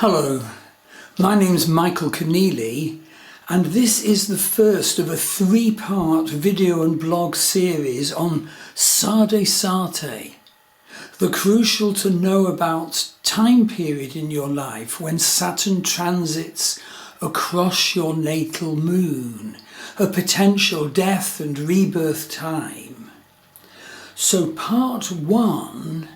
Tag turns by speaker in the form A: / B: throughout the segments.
A: Hello, my name's Michael Keneally, and this is the first of a three-part video and blog series on Sade Sate, the crucial to know about time period in your life when Saturn transits across your natal moon, a potential death and rebirth time. So part one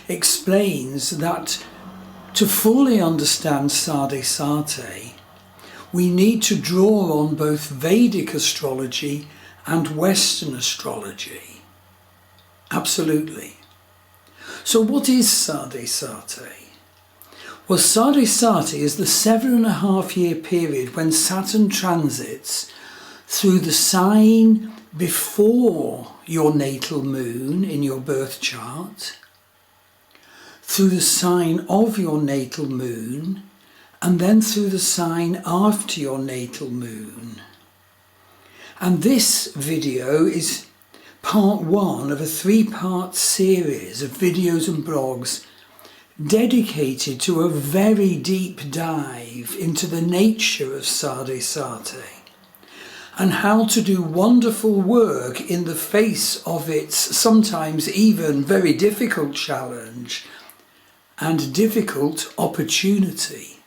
A: explains that to fully understand Sade Sate, we need to draw on both Vedic astrology and Western astrology. Absolutely. So what is Sade Sate? Well, Sade Sate is the 7.5-year period when Saturn transits through the sign before your natal moon in your birth chart, through the sign of your natal moon, and then through the sign after your natal moon. And this video is part one of a three-part series of videos and blogs dedicated to a very deep dive into the nature of Sade Sate and how to do wonderful work in the face of its sometimes even very difficult challenge and difficult opportunity.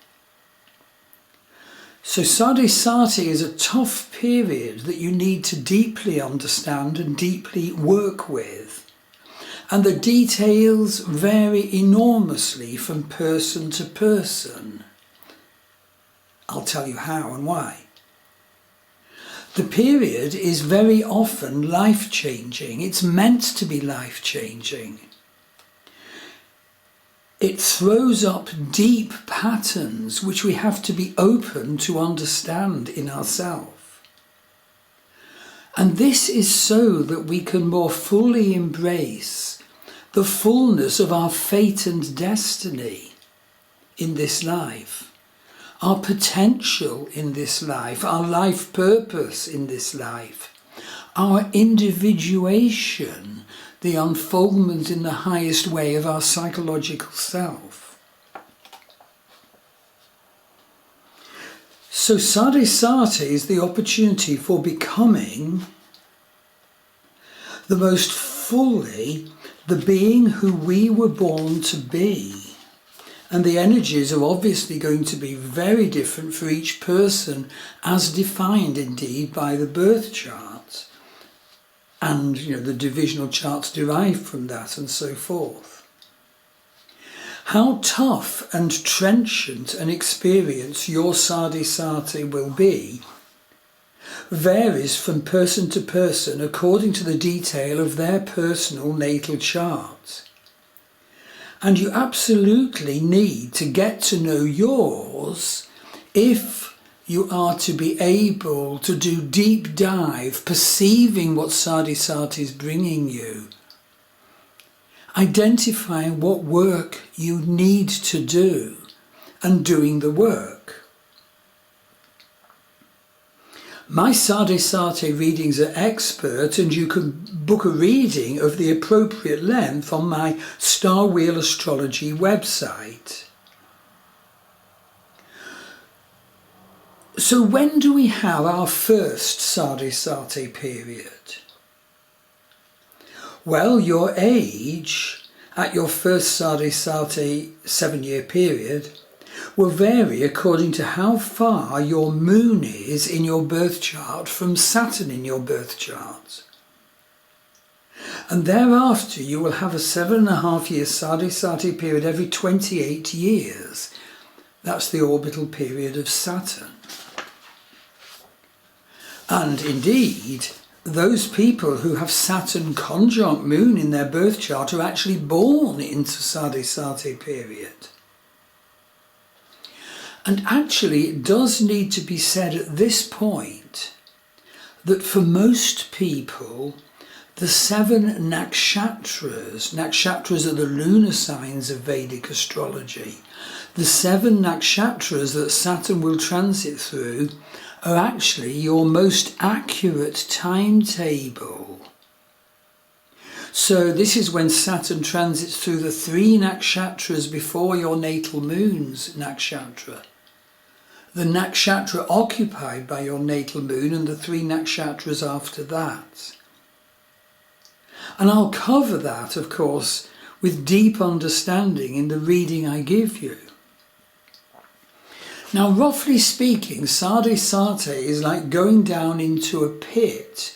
A: So Sade Sate is a tough period that you need to deeply understand and deeply work with. And the details vary enormously from person to person. I'll tell you how and why. The period is very often life-changing. It's meant to be life-changing. It throws up deep patterns which we have to be open to understand in ourselves. And this is so that we can more fully embrace the fullness of our fate and destiny in this life, our potential in this life, our life purpose in this life, our individuation, the unfoldment in the highest way of our psychological self. So Sade Sate is the opportunity for becoming the most fully the being who we were born to be. And the energies are obviously going to be very different for each person, as defined indeed by the birth chart. And the divisional charts derived from that and so forth. How tough and trenchant an experience your Sade Sate will be varies from person to person according to the detail of their personal natal chart. And you absolutely need to get to know yours if you are to be able to do deep dive, perceiving what Sade Sate is bringing you, identifying what work you need to do, and doing the work. My Sade Sate readings are expert, and you can book a reading of the appropriate length on my Star Wheel Astrology website. So when do we have our first Sade Sate period? Well, your age at your first Sade Sate 7-year period will vary according to how far your moon is in your birth chart from Saturn in your birth chart. And thereafter you will have a 7.5-year Sade Sate period every 28 years. That's the orbital period of Saturn. And indeed, those people who have Saturn conjunct Moon in their birth chart are actually born into Sade Sate period. And actually, it does need to be said at this point that for most people, the 7 nakshatras are the lunar signs of Vedic astrology. The 7 nakshatras that Saturn will transit through are actually your most accurate timetable. So this is when Saturn transits through the 3 nakshatras before your natal moon's nakshatra. The nakshatra occupied by your natal moon and the 3 nakshatras after that. And I'll cover that, of course, with deep understanding in the reading I give you. Now, roughly speaking, Sade Sate is like going down into a pit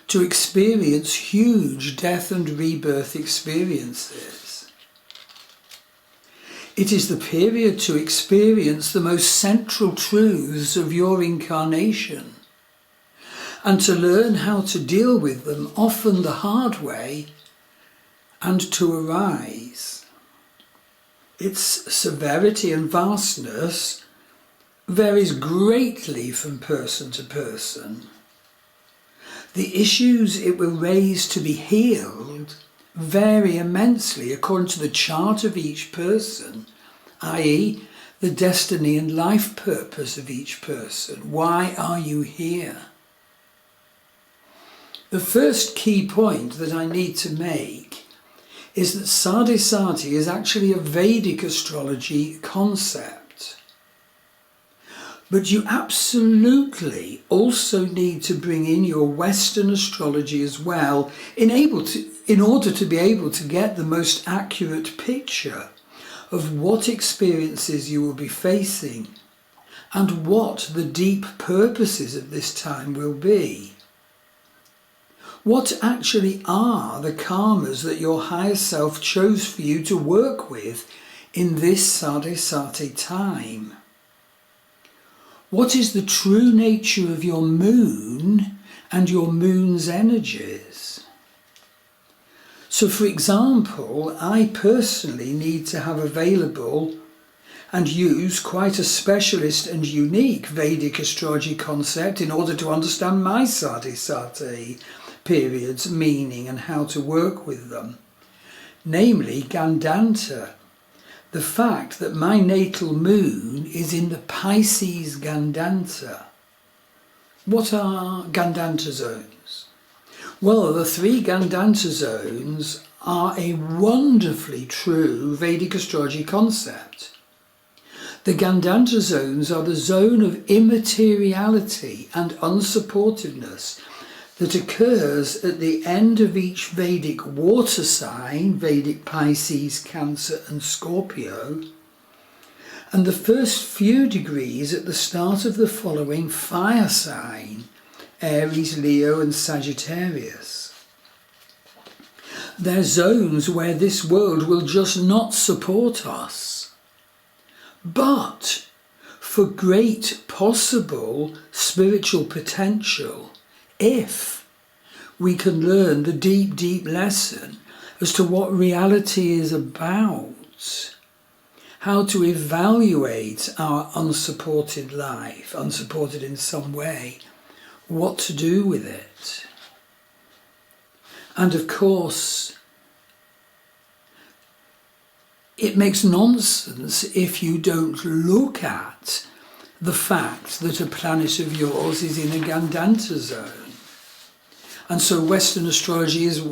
A: to experience huge death and rebirth experiences. It is the period to experience the most central truths of your incarnation and to learn how to deal with them, often the hard way, and to arise. Its severity and vastness varies greatly from person to person. The issues it will raise to be healed vary immensely according to the chart of each person, i.e., the destiny and life purpose of each person. Why are you here? The first key point that I need to make is that Sade Sate is actually a Vedic astrology concept. But you absolutely also need to bring in your Western astrology as well in order to be able to get the most accurate picture of what experiences you will be facing and what the deep purposes of this time will be. What actually are the karmas that your higher self chose for you to work with in this Sade Sate time? What is the true nature of your moon and your moon's energies? So, for example, I personally need to have available and use quite a specialist and unique Vedic astrology concept in order to understand my Sade Sate periods, meaning and how to work with them. Namely, Gandanta. The fact that my natal moon is in the Pisces Gandanta. What are Gandanta zones? Well, the 3 Gandanta zones are a wonderfully true Vedic astrology concept. The Gandanta zones are the zone of immateriality and unsupportiveness that occurs at the end of each Vedic water sign, Vedic Pisces, Cancer and Scorpio, and the first few degrees at the start of the following fire sign, Aries, Leo and Sagittarius. They're zones where this world will just not support us, but for great possible spiritual potential if we can learn the deep, deep lesson as to what reality is about, how to evaluate our unsupported life, unsupported in some way, what to do with it. And of course, it makes nonsense if you don't look at the fact that a planet of yours is in a Gandanta zone. And so Western astrology is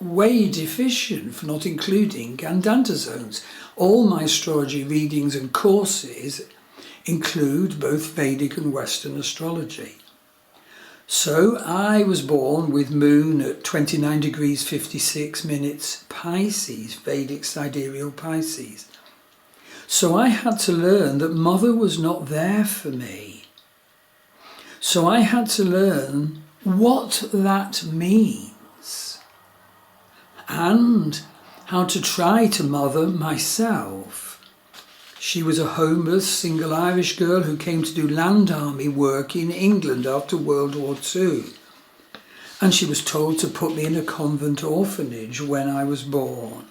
A: way deficient for not including Gandanta zones. All my astrology readings and courses include both Vedic and Western astrology. So I was born with moon at 29 degrees 56 minutes Pisces, Vedic sidereal Pisces. So I had to learn that mother was not there for me. So I had to learn what that means and how to try to mother myself. She was a homeless single Irish girl who came to do land army work in England after World War II. And she was told to put me in a convent orphanage when I was born.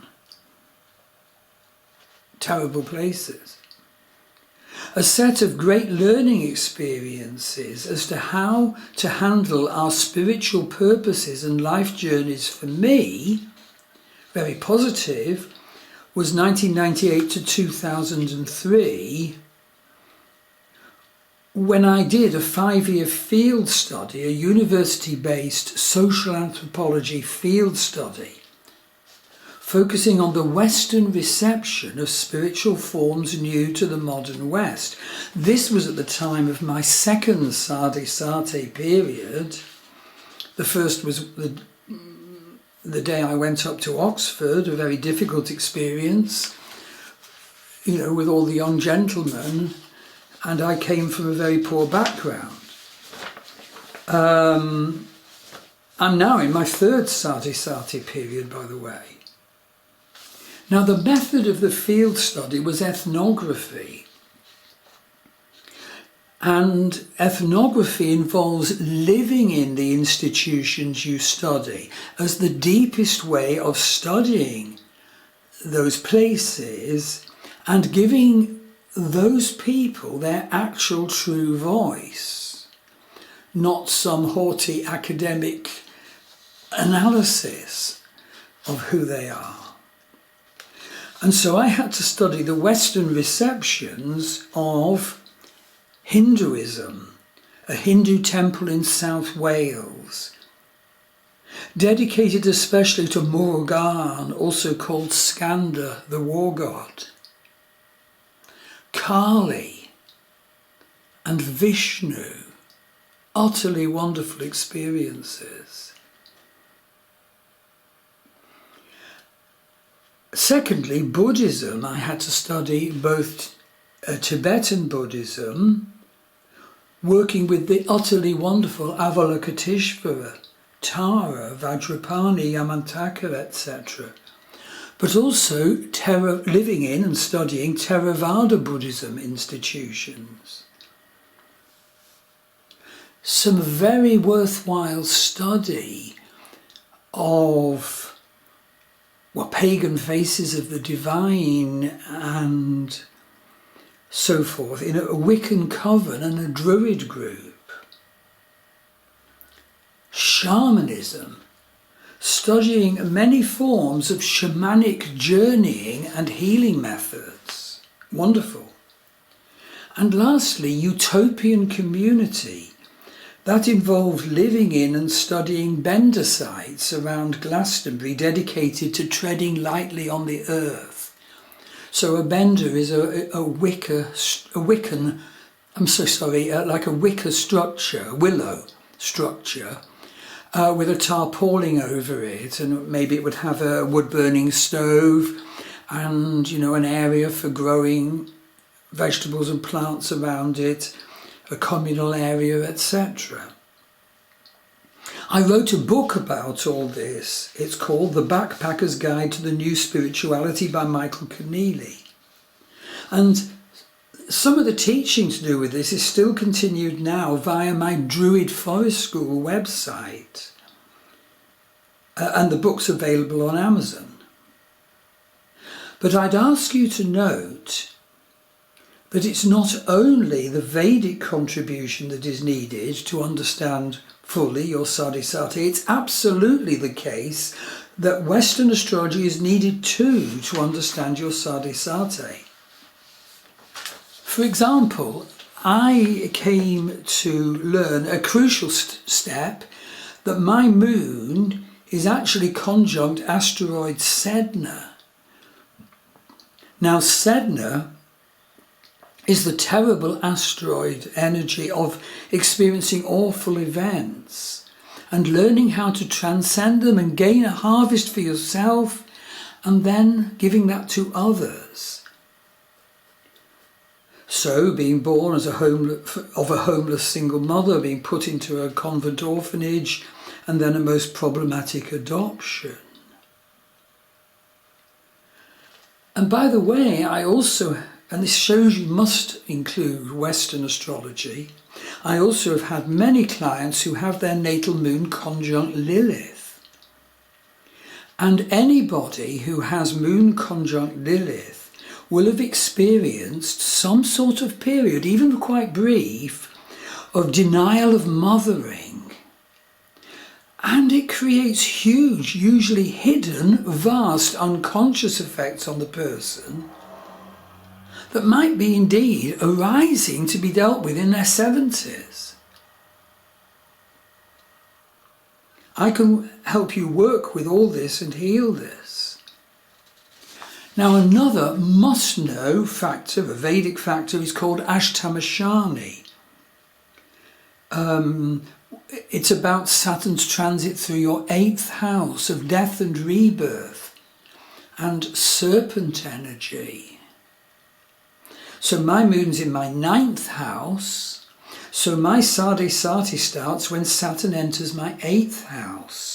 A: Terrible places. A set of great learning experiences as to how to handle our spiritual purposes and life journeys for me, very positive, was 1998 to 2003, when I did a 5-year field study, a university-based social anthropology field study focusing on the Western reception of spiritual forms new to the modern West. This was at the time of my second Sade Sate period. The first was the day I went up to Oxford, a very difficult experience, with all the young gentlemen, and I came from a very poor background. I'm now in my third Sade Sate period, by the way. Now, the method of the field study was ethnography. And ethnography involves living in the institutions you study as the deepest way of studying those places and giving those people their actual true voice, not some haughty academic analysis of who they are. And so I had to study the Western receptions of Hinduism, a Hindu temple in South Wales, dedicated especially to Murugan, also called Skanda, the war god, Kali and Vishnu, utterly wonderful experiences. Secondly, Buddhism. I had to study both Tibetan Buddhism, working with the utterly wonderful Avalokiteshvara, Tara, Vajrapani, Yamantaka, etc. But also living in and studying Theravada Buddhism institutions. Some very worthwhile study of pagan faces of the divine and so forth in a Wiccan coven and a Druid group. Shamanism, studying many forms of shamanic journeying and healing methods. Wonderful. And lastly, utopian community. That involved living in and studying Bender sites around Glastonbury dedicated to treading lightly on the earth. So a Bender is like a wicker structure, a willow structure, with a tarpaulin over it, and maybe it would have a wood-burning stove and, an area for growing vegetables and plants around it, a communal area, etc. I wrote a book about all this. It's called The Backpacker's Guide to the New Spirituality by Michael Keneally. And some of the teaching to do with this is still continued now via my Druid Forest School website. And the book's available on Amazon. But I'd ask you to note that it's not only the Vedic contribution that is needed to understand fully your Sade Sate, it's absolutely the case that Western astrology is needed too to understand your Sade Sate. For example, I came to learn a crucial step that my moon is actually conjunct asteroid Sedna. Now Sedna is the terrible asteroid energy of experiencing awful events and learning how to transcend them and gain a harvest for yourself and then giving that to others. So being born as of a homeless single mother, being put into a convent orphanage and then a most problematic adoption. And by the way, I also, and this shows you must include Western astrology, I also have had many clients who have their natal moon conjunct Lilith. And anybody who has moon conjunct Lilith will have experienced some sort of period, even quite brief, of denial of mothering. And it creates huge, usually hidden, vast, unconscious effects on the person that might be indeed arising to be dealt with in their 70s. I can help you work with all this and heal this. Now another must-know factor, a Vedic factor, is called Ashtamashani. It's about Saturn's transit through your 8th house of death and rebirth and serpent energy. So my moon's in my 9th house, so my Sade Sate starts when Saturn enters my 8th house.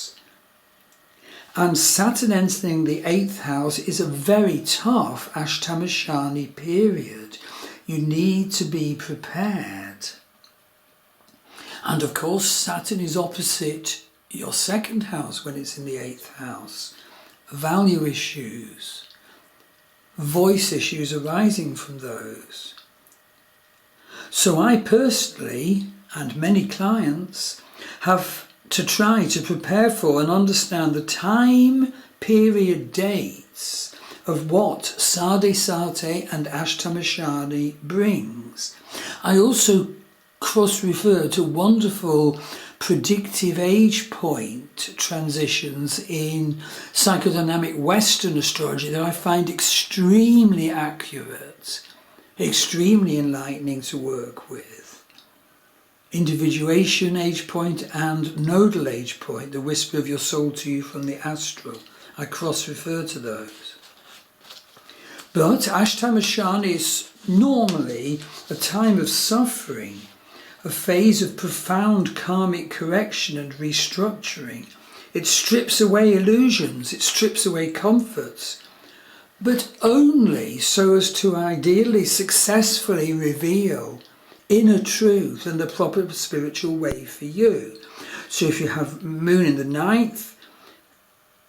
A: And Saturn entering the 8th house is a very tough Ashtamashani period. You need to be prepared. And of course, Saturn is opposite your 2nd house when it's in the 8th house. Value issues, voice issues arising from those. So I personally, and many clients, have to try to prepare for and understand the time period dates of what Sade Sate and Ashtamashani brings. I also cross-refer to wonderful predictive age point transitions in psychodynamic Western astrology that I find extremely accurate, extremely enlightening to work with. Individuation age point and nodal age point, the whisper of your soul to you from the astral. I cross-refer to those. But Ashtamashani is normally a time of suffering, a phase of profound karmic correction and restructuring. It strips away illusions, it strips away comforts, but only so as to ideally successfully reveal inner truth and the proper spiritual way for you. So if you have moon in the 9th,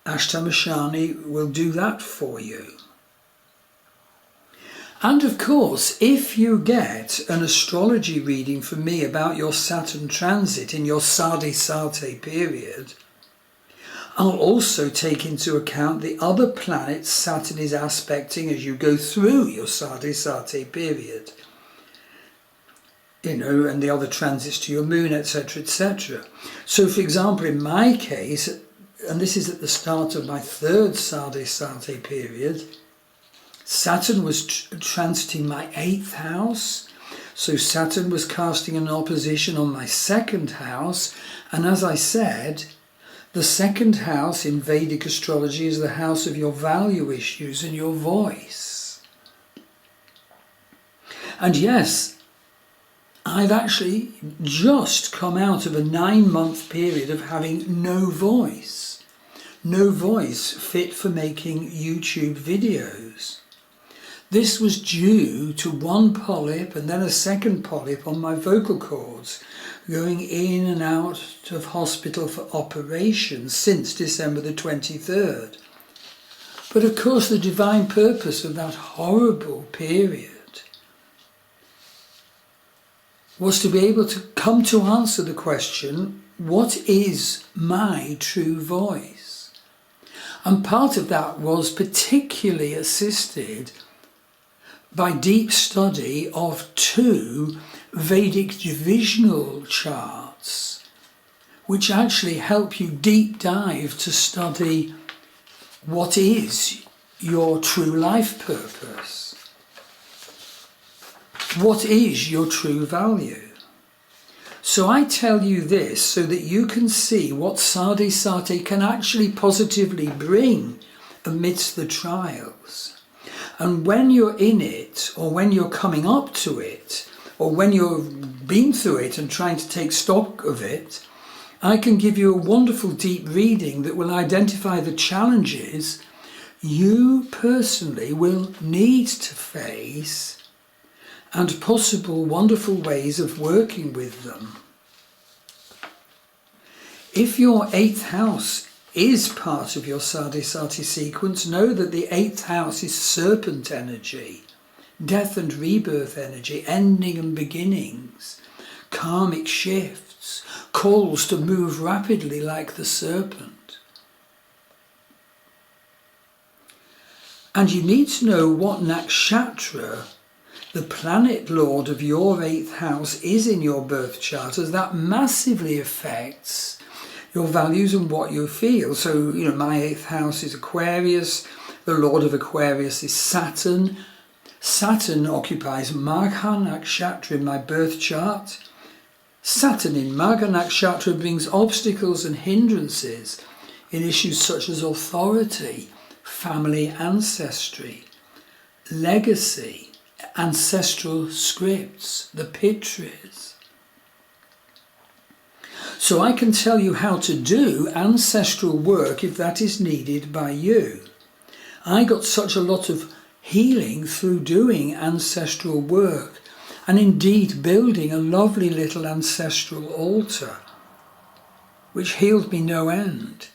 A: Ashtamashani will do that for you. And of course, if you get an astrology reading from me about your Saturn transit in your Sade Sate period, I'll also take into account the other planets Saturn is aspecting as you go through your Sade Sate period. And the other transits to your moon, etc., etc. So, for example, in my case, and this is at the start of my 3rd Sade Sate period, Saturn was transiting my 8th house, so Saturn was casting an opposition on my 2nd house, and as I said, the 2nd house in Vedic astrology is the house of your value issues and your voice. And yes, I've actually just come out of a 9-month period of having no voice fit for making YouTube videos. This was due to one polyp and then a 2nd polyp on my vocal cords, going in and out of hospital for operations since December the 23rd. But of course the divine purpose of that horrible period was to be able to come to answer the question, what is my true voice? And part of that was particularly assisted by deep study of 2 Vedic divisional charts, which actually help you deep dive to study what is your true life purpose. What is your true value? So I tell you this so that you can see what Sade Sate can actually positively bring amidst the trials. And when you're in it, or when you're coming up to it, or when you've been through it and trying to take stock of it, I can give you a wonderful deep reading that will identify the challenges you personally will need to face and possible wonderful ways of working with them. If your 8th house is part of your Sade Sate sequence, know that the 8th house is serpent energy, death and rebirth energy, ending and beginnings, karmic shifts, calls to move rapidly like the serpent. And you need to know what nakshatra the planet lord of your 8th house is in your birth chart, as that massively affects your values and what you feel. So, my 8th house is Aquarius, The Lord of Aquarius is Saturn. Saturn occupies Magha Nakshatra in my birth chart. Saturn in Magha Nakshatra brings obstacles and hindrances in issues such as authority, family ancestry, legacy, ancestral scripts, the Pitris. So I can tell you how to do ancestral work if that is needed by you. I got such a lot of healing through doing ancestral work, and indeed building a lovely little ancestral altar, which healed me no end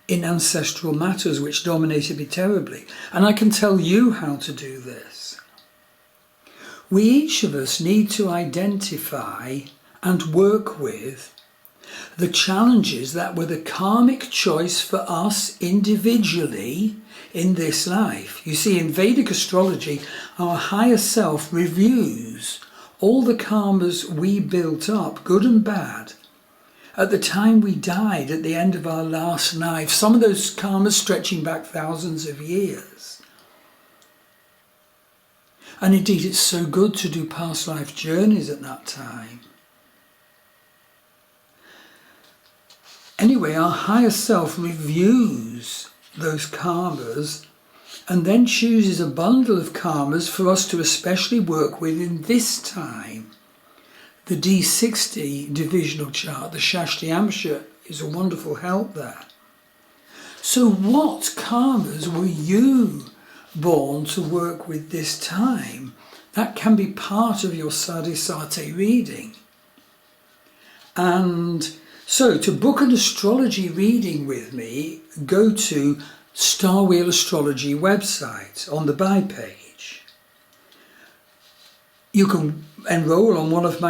A: in ancestral matters which dominated me terribly. And I can tell you how to do this. We each of us need to identify and work with the challenges that were the karmic choice for us individually in this life. You see, in Vedic astrology, our higher self reviews all the karmas we built up, good and bad, at the time we died at the end of our last life, some of those karmas stretching back thousands of years. And indeed, it's so good to do past life journeys at that time. Anyway, our higher self reviews those karmas and then chooses a bundle of karmas for us to especially work with in this time. The D60 divisional chart, the Ashtamashani, is a wonderful help there. So what karmas were you born to work with this time? That can be part of your Sade Sate reading. And so to book an astrology reading with me, go to Star Wheel Astrology website on the buy page. You can enroll on one of my